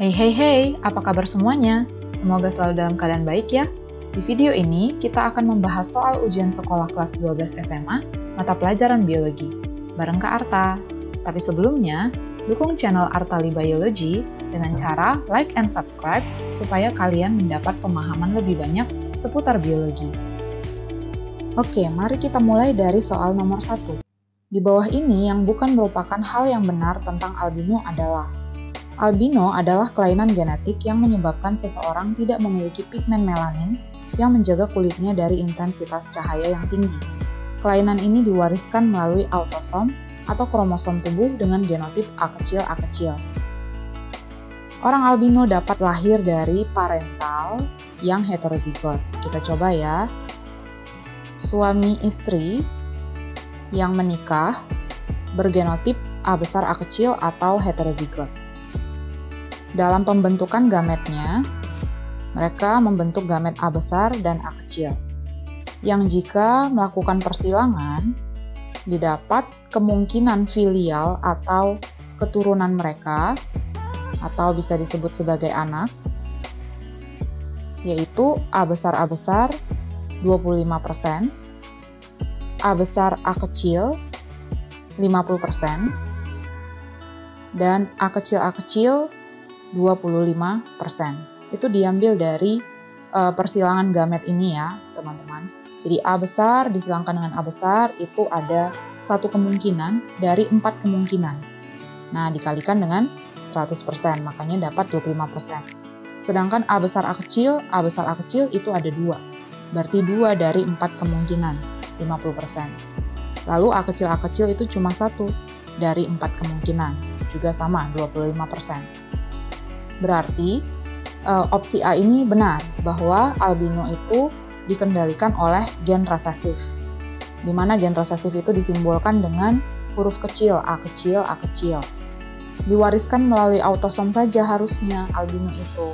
Hey, apa kabar semuanya? Semoga selalu dalam keadaan baik ya. Di video ini, kita akan membahas soal ujian sekolah kelas 12 SMA, mata pelajaran biologi, bareng Kak Arta. Tapi sebelumnya, dukung channel Artali Biology dengan cara like and subscribe supaya kalian mendapat pemahaman lebih banyak seputar biologi. Oke, mari kita mulai dari soal nomor 1. Di bawah ini yang bukan merupakan hal yang benar tentang albino adalah: albino adalah kelainan genetik yang menyebabkan seseorang tidak memiliki pigmen melanin yang menjaga kulitnya dari intensitas cahaya yang tinggi. Kelainan ini diwariskan melalui autosom atau kromosom tubuh dengan genotip A kecil. Orang albino dapat lahir dari parental yang heterozigot. Kita coba ya. Suami istri yang menikah bergenotip A besar A kecil atau heterozigot. Dalam pembentukan gametnya, mereka membentuk gamet A besar dan A kecil, yang jika melakukan persilangan, didapat kemungkinan filial atau keturunan mereka, atau bisa disebut sebagai anak, yaitu A besar 25%, A besar A kecil 50%, dan A kecil 25%. Itu diambil dari persilangan gamet ini ya, teman-teman. Jadi A besar disilangkan dengan A besar itu ada satu kemungkinan dari 4 kemungkinan. Nah, dikalikan dengan 100%, makanya dapat 25%. Sedangkan A besar A kecil itu ada 2. Berarti 2 dari 4 kemungkinan, 50%. Lalu A kecil itu cuma 1 dari 4 kemungkinan, juga sama, 25%. Berarti opsi A ini benar, bahwa albino itu dikendalikan oleh gen resesif, di mana gen resesif itu disimbolkan dengan huruf kecil, A kecil. Diwariskan melalui autosom saja harusnya albino itu,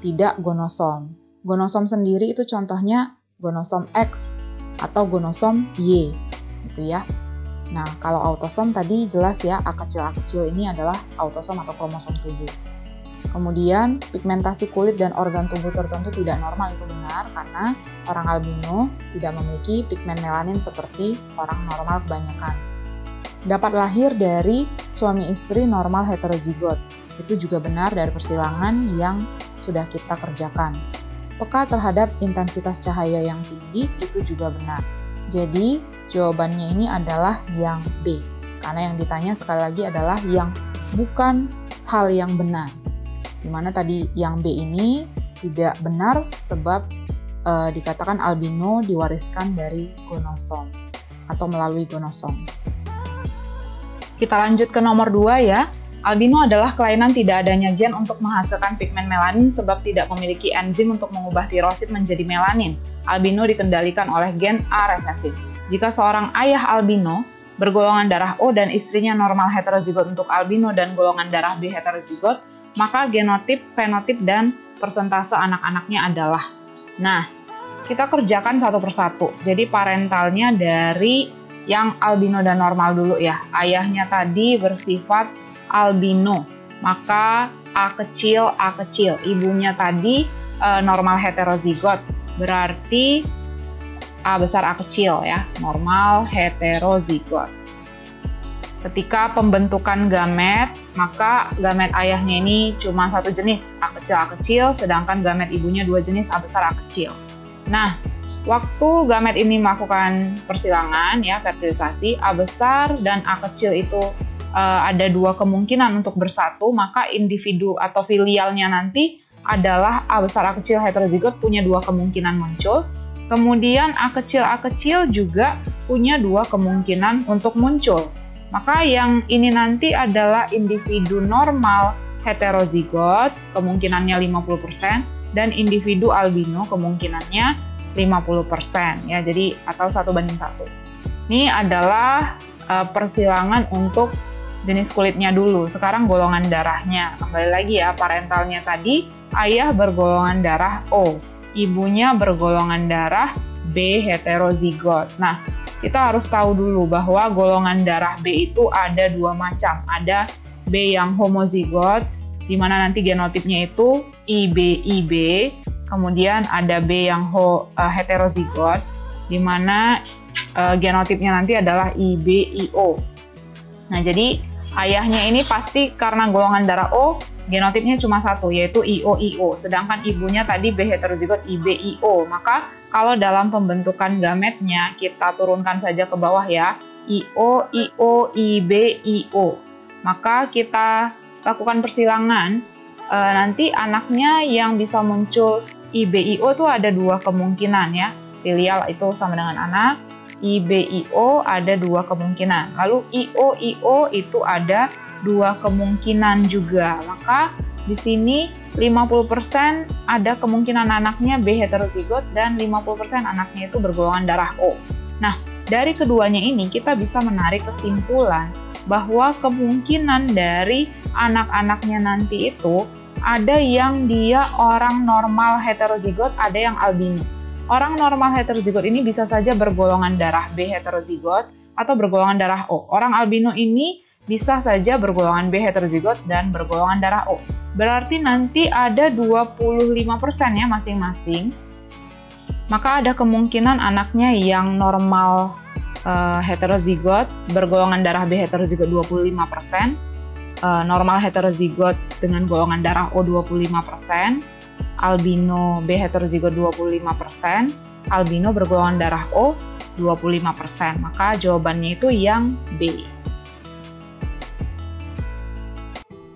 tidak gonosom. Gonosom sendiri itu contohnya gonosom X atau gonosom Y, gitu ya. Nah, kalau autosom tadi jelas ya, A kecil ini adalah autosom atau kromosom tubuh. Kemudian, pigmentasi kulit dan organ tubuh tertentu tidak normal, itu benar karena orang albino tidak memiliki pigmen melanin seperti orang normal kebanyakan. Dapat lahir dari suami istri normal heterozigot, itu juga benar dari persilangan yang sudah kita kerjakan. Peka terhadap intensitas cahaya yang tinggi, itu juga benar. Jadi, jawabannya ini adalah yang B, karena yang ditanya sekali lagi adalah yang bukan hal yang benar. Dimana tadi yang B ini tidak benar sebab dikatakan albino diwariskan dari gonosom atau melalui gonosom. Kita lanjut ke nomor 2 ya. Albino adalah kelainan tidak adanya gen untuk menghasilkan pigmen melanin sebab tidak memiliki enzim untuk mengubah tirosit menjadi melanin. Albino dikendalikan oleh gen A resesif. Jika seorang ayah albino bergolongan darah O dan istrinya normal heterozigot untuk albino dan golongan darah B heterozigot, maka genotip, fenotip, dan persentase anak-anaknya adalah. Nah, kita kerjakan satu persatu. Jadi parentalnya dari yang albino dan normal dulu ya. Ayahnya tadi bersifat albino, maka A kecil. Ibunya tadi normal heterozigot, berarti A besar A kecil ya, normal heterozigot. Ketika pembentukan gamet, maka gamet ayahnya ini cuma satu jenis, A kecil, sedangkan gamet ibunya 2 jenis, A besar A kecil. Nah, waktu gamet ini melakukan persilangan ya, fertilisasi, A besar dan A kecil itu ada 2 kemungkinan untuk bersatu, maka individu atau filialnya nanti adalah A besar A kecil heterozigot punya 2 kemungkinan muncul. Kemudian A kecil juga punya 2 kemungkinan untuk muncul. Maka yang ini nanti adalah individu normal heterozigot, kemungkinannya 50%, dan individu albino kemungkinannya 50% ya, jadi atau 1:1. Ini adalah persilangan untuk jenis kulitnya dulu. Sekarang golongan darahnya. Kembali lagi ya, parentalnya tadi ayah bergolongan darah O, ibunya bergolongan darah B heterozigot. Nah, kita harus tahu dulu bahwa golongan darah B itu ada 2 macam. Ada B yang homozigot di mana nanti genotipnya itu IB, kemudian ada B yang heterozigot, di mana genotipnya nanti adalah IBIO. Nah, jadi ayahnya ini pasti karena golongan darah O, genotipnya cuma satu, yaitu IOIO. Sedangkan ibunya tadi B heterozigot IBIO. Maka kalau dalam pembentukan gametnya, kita turunkan saja ke bawah ya, IOIO, IBIO. Maka kita lakukan persilangan, nanti anaknya yang bisa muncul IBIO itu ada dua kemungkinan ya. Filial itu sama dengan anak, IBIO ada dua kemungkinan. Lalu IOIO itu ada dua kemungkinan juga. Maka di sini 50% ada kemungkinan anaknya B heterozigot dan 50% anaknya itu bergolongan darah O. Nah, dari keduanya ini kita bisa menarik kesimpulan bahwa kemungkinan dari anak-anaknya nanti itu ada yang dia orang normal heterozigot, ada yang albino. Orang normal heterozigot ini bisa saja bergolongan darah B heterozigot atau bergolongan darah O. Orang albino ini bisa saja bergolongan B heterozigot dan bergolongan darah O. Berarti nanti ada 25% ya masing-masing. Maka ada kemungkinan anaknya yang normal heterozigot bergolongan darah B heterozigot 25%, normal heterozigot dengan golongan darah O 25%, albino B heterozigot 25%, albino bergolongan darah O 25%. Maka jawabannya itu yang B.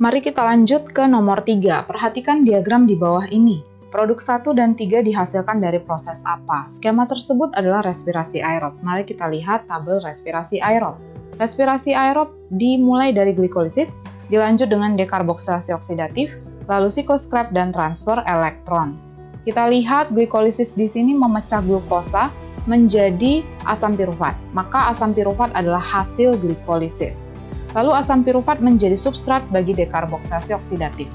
Mari kita lanjut ke nomor 3. Perhatikan diagram di bawah ini. Produk 1 dan 3 dihasilkan dari proses apa? Skema tersebut adalah respirasi aerob. Mari kita lihat tabel respirasi aerob. Respirasi aerob dimulai dari glikolisis, dilanjut dengan dekarboksilasi oksidatif, lalu sikoskrep dan transfer elektron. Kita lihat glikolisis di sini memecah glukosa menjadi asam pirufat. Maka asam pirufat adalah hasil glikolisis. Lalu asam pirufat menjadi substrat bagi dekarboksilasi oksidatif.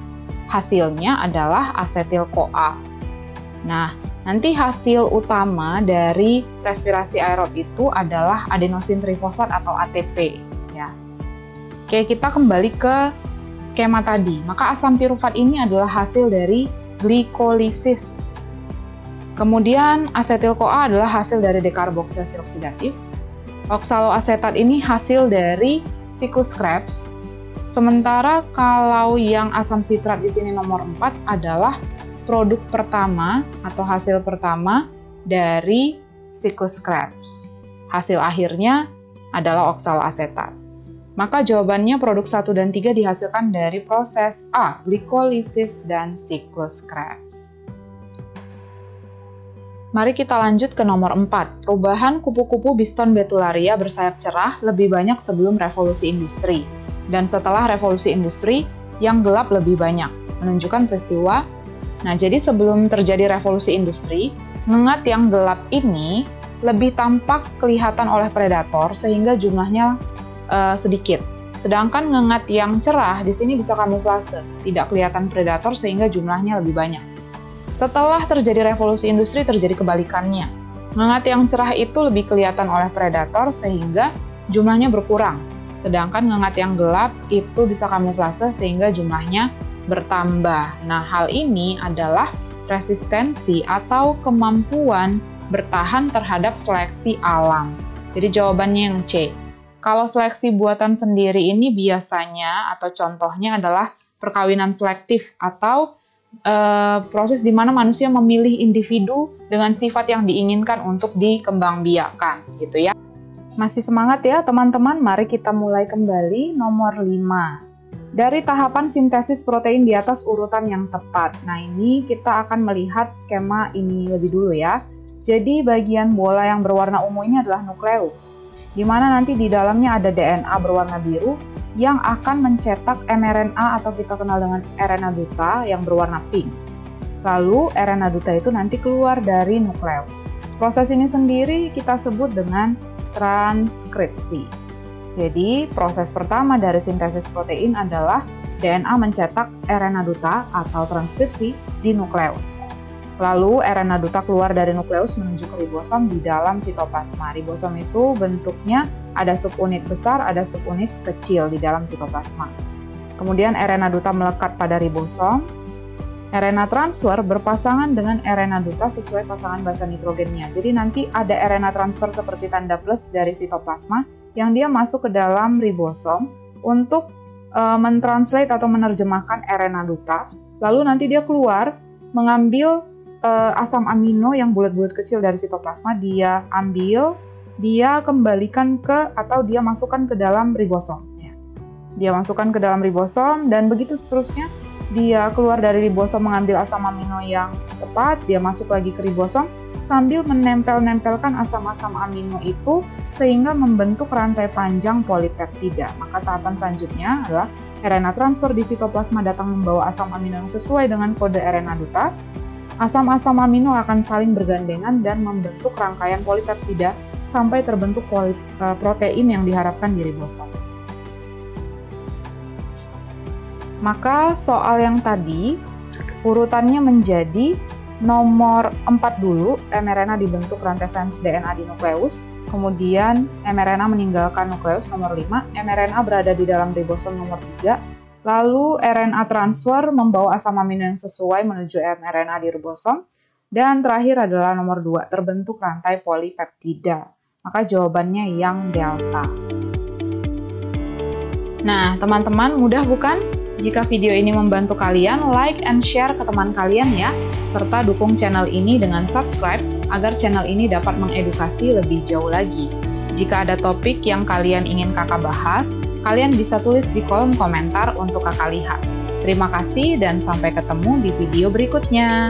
Hasilnya adalah asetil-CoA. Nah, nanti hasil utama dari respirasi aerob itu adalah adenosin trifosfat atau ATP. Ya. Oke, kita kembali ke skema tadi. Maka asam pirufat ini adalah hasil dari glikolisis. Kemudian asetil-CoA adalah hasil dari dekarboksilasi oksidatif. Oksaloasetat ini hasil dari sikoskrepс. Sementara kalau yang asam sitrat di sini nomor 4 adalah produk pertama atau hasil pertama dari sikoskreps. Hasil akhirnya adalah oksaloasetat. Maka jawabannya produk 1 dan 3 dihasilkan dari proses A, glikolisis dan sikoskreps. Mari kita lanjut ke nomor 4. Perubahan kupu-kupu Biston betularia bersayap cerah lebih banyak sebelum revolusi industri. Dan setelah revolusi industri, yang gelap lebih banyak, menunjukkan peristiwa. Nah, jadi sebelum terjadi revolusi industri, ngengat yang gelap ini lebih tampak kelihatan oleh predator sehingga jumlahnya sedikit. Sedangkan ngengat yang cerah di sini bisa kamuflase, tidak kelihatan predator sehingga jumlahnya lebih banyak. Setelah terjadi revolusi industri, terjadi kebalikannya. Ngengat yang cerah itu lebih kelihatan oleh predator sehingga jumlahnya berkurang. Sedangkan ngengat yang gelap itu bisa kamuflase sehingga jumlahnya bertambah. Nah, hal ini adalah resistensi atau kemampuan bertahan terhadap seleksi alam. Jadi jawabannya yang C. Kalau seleksi buatan sendiri ini biasanya atau contohnya adalah perkawinan selektif atau proses di mana manusia memilih individu dengan sifat yang diinginkan untuk dikembangbiakan, gitu ya. Masih semangat ya teman-teman? Mari kita mulai kembali nomor 5. Dari tahapan sintesis protein di atas urutan yang tepat. Nah, ini kita akan melihat skema ini lebih dulu ya. Jadi bagian bola yang berwarna ungu ini adalah nukleus, di mana nanti di dalamnya ada DNA berwarna biru yang akan mencetak mRNA atau kita kenal dengan RNA duta yang berwarna pink. Lalu RNA duta itu nanti keluar dari nukleus. Proses ini sendiri kita sebut dengan transkripsi. Jadi, proses pertama dari sintesis protein adalah DNA mencetak RNA duta atau transkripsi di nukleus. Lalu, RNA duta keluar dari nukleus menuju ke ribosom di dalam sitoplasma. Ribosom itu bentuknya ada subunit besar, ada subunit kecil di dalam sitoplasma. Kemudian RNA duta melekat pada ribosom. RNA transfer berpasangan dengan RNA duta sesuai pasangan basa nitrogennya. Jadi nanti ada RNA transfer seperti tanda plus dari sitoplasma yang dia masuk ke dalam ribosom untuk mentranslate atau menerjemahkan RNA duta. Lalu nanti dia keluar mengambil asam amino yang bulat-bulat kecil dari sitoplasma, dia ambil, dia kembalikan ke atau dia masukkan ke dalam ribosom. Dia masukkan ke dalam ribosom dan begitu seterusnya. Dia keluar dari ribosom mengambil asam amino yang tepat, dia masuk lagi ke ribosom sambil menempel-nempelkan asam-asam amino itu sehingga membentuk rantai panjang polipeptida. Maka tahapan selanjutnya adalah RNA transfer di sitoplasma datang membawa asam amino yang sesuai dengan kode RNA duta. Asam-asam amino akan saling bergandengan dan membentuk rangkaian polipeptida sampai terbentuk protein yang diharapkan di ribosom. Maka soal yang tadi urutannya menjadi nomor 4 dulu, mRNA dibentuk rantai sense DNA di nukleus, kemudian mRNA meninggalkan nukleus nomor 5, mRNA berada di dalam ribosom nomor 3, lalu RNA transfer membawa asam amino yang sesuai menuju mRNA di ribosom, dan terakhir adalah nomor 2, terbentuk rantai polipeptida. Maka jawabannya yang delta. Nah, teman-teman, mudah bukan? Jika video ini membantu kalian, like and share ke teman kalian ya, serta dukung channel ini dengan subscribe agar channel ini dapat mengedukasi lebih jauh lagi. Jika ada topik yang kalian ingin kakak bahas, kalian bisa tulis di kolom komentar untuk kakak lihat. Terima kasih dan sampai ketemu di video berikutnya.